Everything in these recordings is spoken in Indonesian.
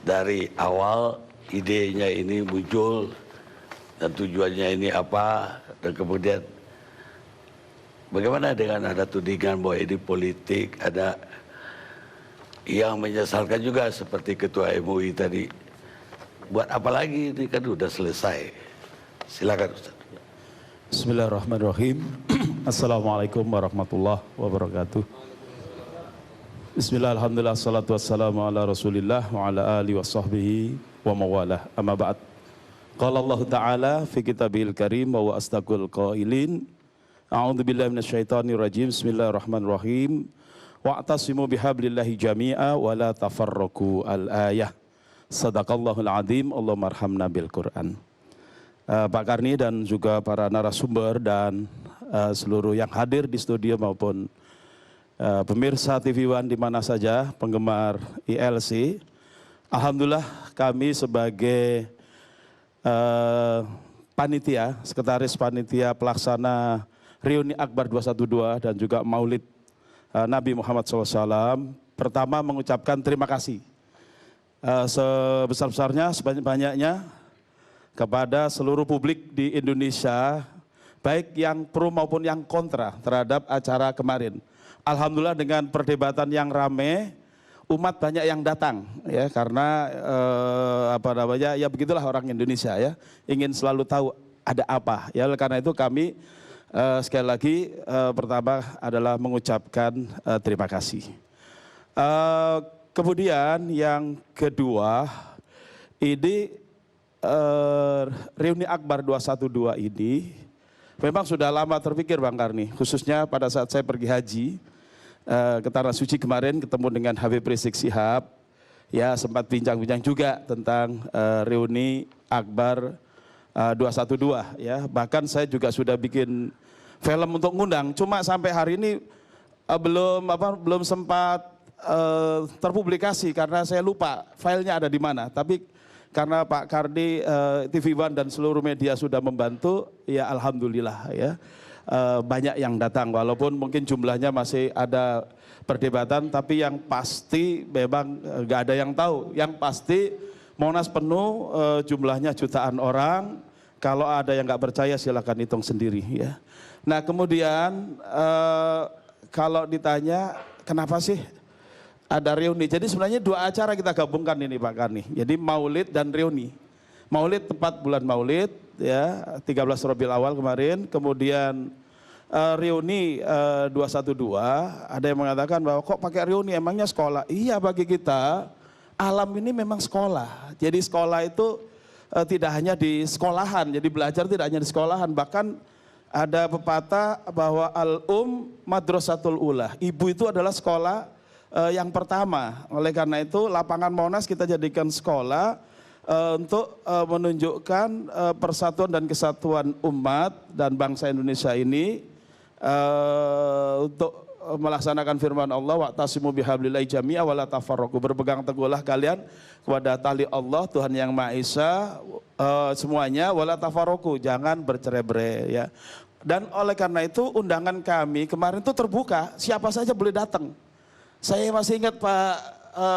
dari awal idenya ini muncul dan tujuannya ini apa, dan kemudian bagaimana dengan ada tudingan bahwa ini politik, ada yang menyesalkan juga seperti Ketua MUI tadi. Buat apa lagi, ini kan udah selesai. Silakan Ustaz. Bismillahirrahmanirrahim. Assalamualaikum warahmatullahi wabarakatuh. Bismillah, alhamdulillah, salatu wassalamu ala rasulillah wa ala alihi wa sahbihi wa mawalah. Amma ba'd. Qala Allah Ta'ala fi kitabil karim wa astaqul qailin. A'udzu billahi minasyaitonir rajim. Bismillahirrahmanirrahim. Wa'tasimu bihablillahi jami'a wa la tafarraqu al-ayah. Sadaqallahul azim. Allahumma arhamna bil Qur'an. Pak Karni dan juga para narasumber dan seluruh yang hadir di studio maupun pemirsa TV One di mana saja, penggemar ILC. Alhamdulillah kami sebagai panitia, sekretaris panitia pelaksana Reuni Akbar 212 dan juga Maulid Nabi Muhammad SAW, pertama mengucapkan terima kasih sebesar-besarnya, sebanyak-banyaknya kepada seluruh publik di Indonesia, baik yang pro maupun yang kontra terhadap acara kemarin. Alhamdulillah dengan perdebatan yang rame, umat banyak yang datang ya, karena ya begitulah orang Indonesia ya, ingin selalu tahu ada apa ya. Karena itu kami sekali lagi pertama adalah mengucapkan terima kasih. Kemudian yang kedua, ini Reuni Akbar 212 ini memang sudah lama terpikir Bang Karni, khususnya pada saat saya pergi haji ke Tanah Suci kemarin, ketemu dengan Habib Rizik Syihab, ya sempat bincang-bincang juga tentang Reuni Akbar 212 ya. Bahkan saya juga sudah bikin film untuk ngundang, cuma sampai hari ini belum sempat terpublikasi karena saya lupa filenya ada di mana. Tapi karena Pak Karni, TV One dan seluruh media sudah membantu, ya alhamdulillah ya, banyak yang datang walaupun mungkin jumlahnya masih ada perdebatan, tapi yang pasti memang nggak ada yang tahu. Yang pasti Monas penuh, jumlahnya jutaan orang. Kalau ada yang nggak percaya silakan hitung sendiri ya. Nah kemudian kalau ditanya kenapa sih ada reuni, jadi sebenarnya dua acara kita gabungkan ini Pak Karni. Jadi Maulid dan reuni. Maulid tepat bulan Maulid ya, 13 Rabiul Awal kemarin. Kemudian reuni 212, ada yang mengatakan bahwa kok pakai reuni, emangnya sekolah? Iya, bagi kita alam ini memang sekolah. Jadi sekolah itu tidak hanya di sekolahan, jadi belajar tidak hanya di sekolahan. Bahkan ada pepatah bahwa madrasatul ula, ibu itu adalah sekolah yang pertama. Oleh karena itu lapangan Monas kita jadikan sekolah untuk menunjukkan persatuan dan kesatuan umat dan bangsa Indonesia ini, untuk melaksanakan firman Allah, wa'tasimu bihablillahi jami'a wa la tafarraqu, berpegang teguhlah kalian kepada tali Allah Tuhan yang Maha Esa semuanya, wa la tafarraqu, jangan bercerai-berai ya. Dan oleh karena itu undangan kami kemarin itu terbuka, siapa saja boleh datang. Saya masih ingat Pak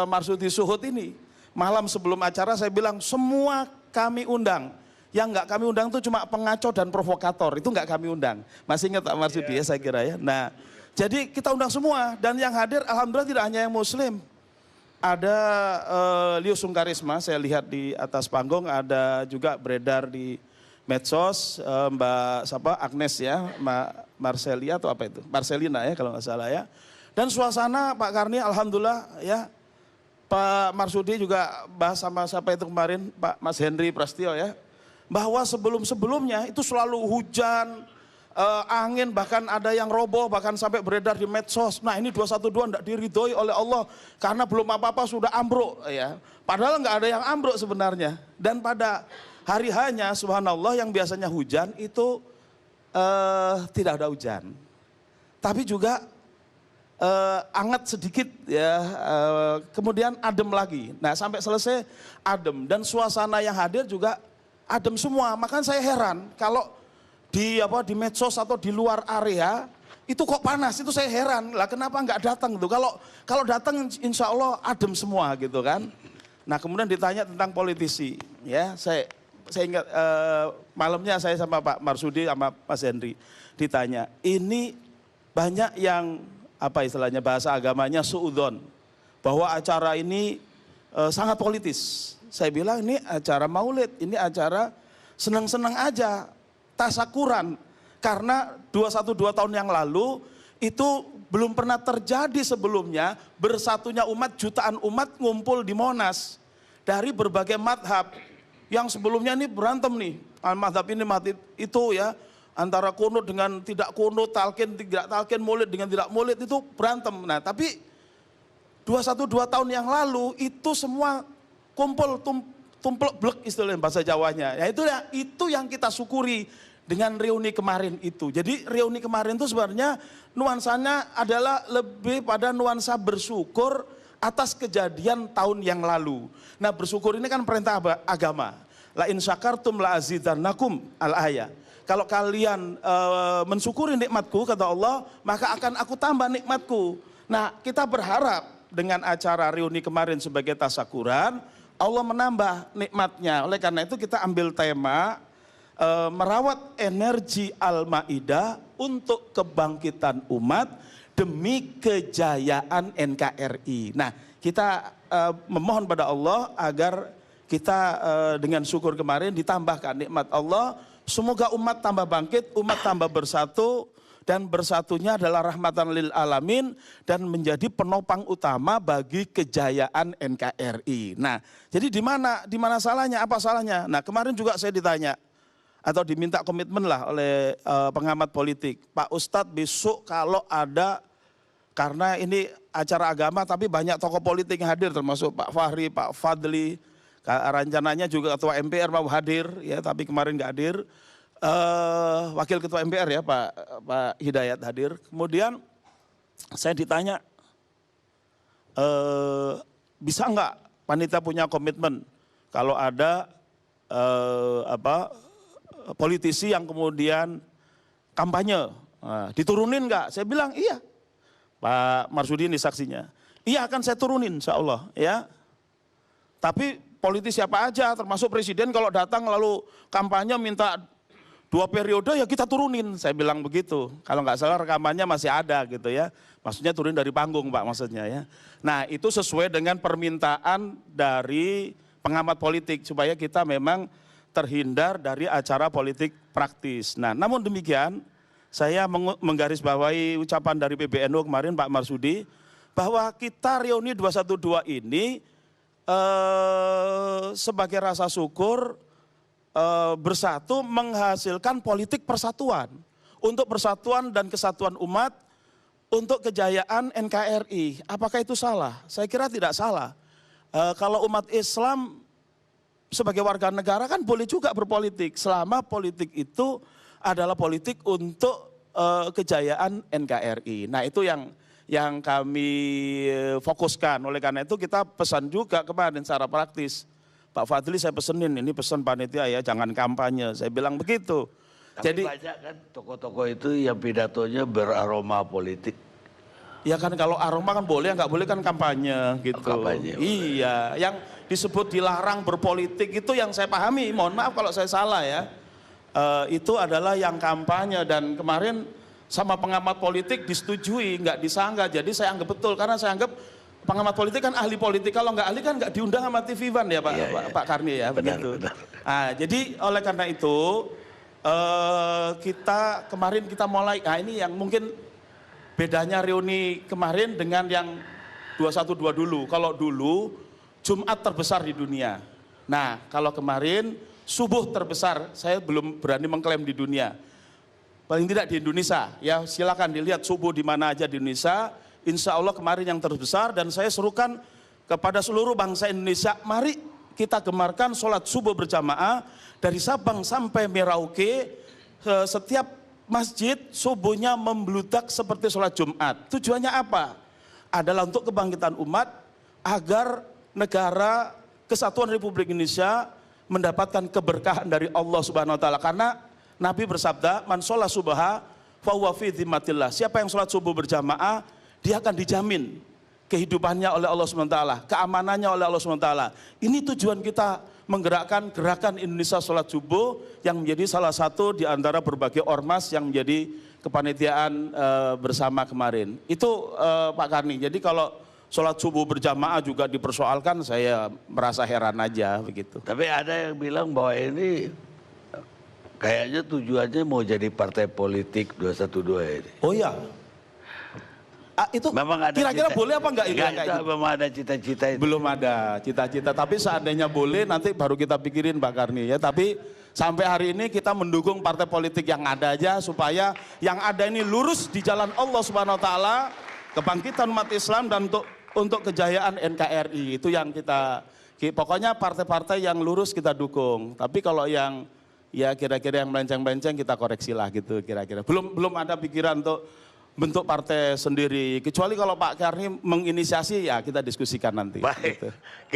Marsudi Suhud ini, malam sebelum acara saya bilang semua kami undang. Yang nggak kami undang itu cuma pengacau dan provokator, itu nggak kami undang. Masih ingat Pak Marsudi ya, saya kira ya. Nah, jadi kita undang semua, dan yang hadir alhamdulillah tidak hanya yang muslim. Ada Lio Sungkarisma, saya lihat di atas panggung, ada juga beredar di medsos Mbak Agnes ya, Marcelia atau apa itu? Marcelina ya kalau nggak salah ya. Dan suasana Pak Karni alhamdulillah ya, Pak Marsudi juga bahas sama siapa itu kemarin, Pak Mas Henry Prasetyo ya, bahwa sebelum-sebelumnya itu selalu hujan, angin, bahkan ada yang roboh, bahkan sampai beredar di medsos. Nah ini 212 tidak diridhoi oleh Allah karena belum apa-apa sudah ambruk ya. Padahal nggak ada yang ambruk sebenarnya. Dan pada hari hanya subhanallah yang biasanya hujan itu tidak ada hujan. Tapi juga anget sedikit ya, kemudian adem lagi. Nah sampai selesai adem, dan suasana yang hadir juga adem semua. Makanya saya heran kalau di medsos atau di luar area itu kok panas, itu saya heran lah kenapa nggak datang tuh. Kalau datang insya Allah adem semua gitu kan. Nah kemudian ditanya tentang politisi, ya saya ingat malamnya saya sama Pak Marsudi sama Mas Henry ditanya, ini banyak yang apa istilahnya bahasa agamanya suudzon, bahwa acara ini sangat politis. Saya bilang ini acara maulid, ini acara senang-senang aja, tasakuran. Karena 212 tahun yang lalu itu belum pernah terjadi sebelumnya bersatunya umat, jutaan umat ngumpul di Monas dari berbagai madhab yang sebelumnya ini berantem nih, madhab ini madhab itu ya, antara kunut dengan tidak kunut, talqin tidak talqin, maulid dengan tidak maulid itu berantem. Nah tapi 212 tahun yang lalu itu semua kumpul tumplek blek istilahnya bahasa Jawanya. Ya itu yang kita syukuri dengan reuni kemarin itu. Jadi reuni kemarin itu sebenarnya nuansanya adalah lebih pada nuansa bersyukur atas kejadian tahun yang lalu. Nah bersyukur ini kan perintah agama. La in syakartum la azidannakum al-ayah. Kalau kalian mensyukuri nikmatku kata Allah, maka akan aku tambah nikmatku. Nah kita berharap dengan acara reuni kemarin sebagai tasyakuran, Allah menambah nikmatnya. Oleh karena itu kita ambil tema merawat energi Al-Maidah untuk kebangkitan umat demi kejayaan NKRI. Nah kita memohon pada Allah agar kita dengan syukur kemarin ditambahkan nikmat Allah. Semoga umat tambah bangkit, umat tambah bersatu, dan bersatunya adalah rahmatan lil alamin dan menjadi penopang utama bagi kejayaan NKRI. Nah, jadi di mana salahnya? Apa salahnya? Nah, kemarin juga saya ditanya atau diminta komitmen lah oleh pengamat politik. Pak Ustadz besok kalau ada, karena ini acara agama tapi banyak tokoh politik yang hadir termasuk Pak Fahri, Pak Fadli, rencananya juga Ketua MPR mau hadir ya tapi kemarin nggak hadir. Wakil Ketua MPR ya Pak Hidayat hadir. Kemudian saya ditanya, bisa nggak panitia punya komitmen kalau ada politisi yang kemudian kampanye, diturunin nggak? Saya bilang iya. Pak Marsudi ini saksinya. Iya akan saya turunin insya Allah ya. Tapi politisi siapa aja termasuk presiden kalau datang lalu kampanye minta 2 periode ya kita turunin, saya bilang begitu. Kalau nggak salah rekamannya masih ada gitu ya. Maksudnya turun dari panggung Pak maksudnya ya. Nah itu sesuai dengan permintaan dari pengamat politik supaya kita memang terhindar dari acara politik praktis. Nah namun demikian saya menggarisbawahi ucapan dari PBNU kemarin Pak Marsudi bahwa kita reuni 212 ini sebagai rasa syukur bersatu menghasilkan politik persatuan untuk persatuan dan kesatuan umat untuk kejayaan NKRI. Apakah itu salah? Saya kira tidak salah. Kalau umat Islam sebagai warga negara kan boleh juga berpolitik selama politik itu adalah politik untuk kejayaan NKRI. Nah itu yang kami fokuskan. Oleh karena itu kita pesan juga kemarin secara praktis. Pak Fadli saya pesenin, ini pesan panitia ya, jangan kampanye. Saya bilang begitu. Tapi jadi banyak kan tokoh-tokoh itu yang pidatonya beraroma politik. Ya kan kalau aroma kan boleh, nggak boleh kan kampanye gitu. Kampanye, iya, yang disebut dilarang berpolitik itu yang saya pahami, mohon maaf kalau saya salah ya. Itu adalah yang kampanye dan kemarin sama pengamat politik disetujui, nggak disanggah. Jadi saya anggap betul karena saya anggap pengamat politik kan ahli politik, kalau nggak ahli kan nggak diundang sama TV One ya Pak, iya. Pak Karni ya Benar, begitu. benar. Nah, jadi oleh karena itu kita kemarin kita mulai, nah ini yang mungkin bedanya reuni kemarin dengan yang 212 dulu. Kalau dulu Jumat terbesar di dunia. Nah kalau kemarin subuh terbesar, saya belum berani mengklaim di dunia. Paling tidak di Indonesia, ya silakan dilihat subuh di mana aja di Indonesia. Insya Allah kemarin yang terbesar dan saya serukan kepada seluruh bangsa Indonesia, mari kita gemarkan sholat subuh berjamaah dari Sabang sampai Merauke, setiap masjid subuhnya membludak seperti sholat Jumat. Tujuannya apa? Adalah untuk kebangkitan umat agar negara kesatuan Republik Indonesia mendapatkan keberkahan dari Allah Subhanahu wa taala. Karena Nabi bersabda, "Man sholat subha fa huwa fi dhimmatillah." Siapa yang sholat subuh berjamaah, dia akan dijamin kehidupannya oleh Allah SWT, keamanannya oleh Allah SWT. Ini tujuan kita menggerakkan gerakan Indonesia Sholat Subuh yang menjadi salah satu di antara berbagai ormas yang menjadi kepanitiaan bersama kemarin. Itu Pak Karni, jadi kalau sholat subuh berjamaah juga dipersoalkan, saya merasa heran aja begitu. Tapi ada yang bilang bahwa ini kayaknya tujuannya mau jadi partai politik 212 ini. Oh iya. Itu kira-kira boleh apa enggak itu? Memang ada cita-cita itu. Belum ada cita-cita, tapi seandainya boleh nanti baru kita pikirin Pak Karni ya. Tapi sampai hari ini kita mendukung partai politik yang ada aja supaya yang ada ini lurus di jalan Allah Subhanahu wa taala, kebangkitan umat Islam dan untuk kejayaan NKRI. Itu yang kita pokoknya partai-partai yang lurus kita dukung. Tapi kalau yang ya kira-kira yang melenceng-melenceng kita koreksi lah gitu kira-kira. Belum ada pikiran untuk bentuk partai sendiri. Kecuali kalau Pak Karni menginisiasi ya kita diskusikan nanti. Baik. Gitu.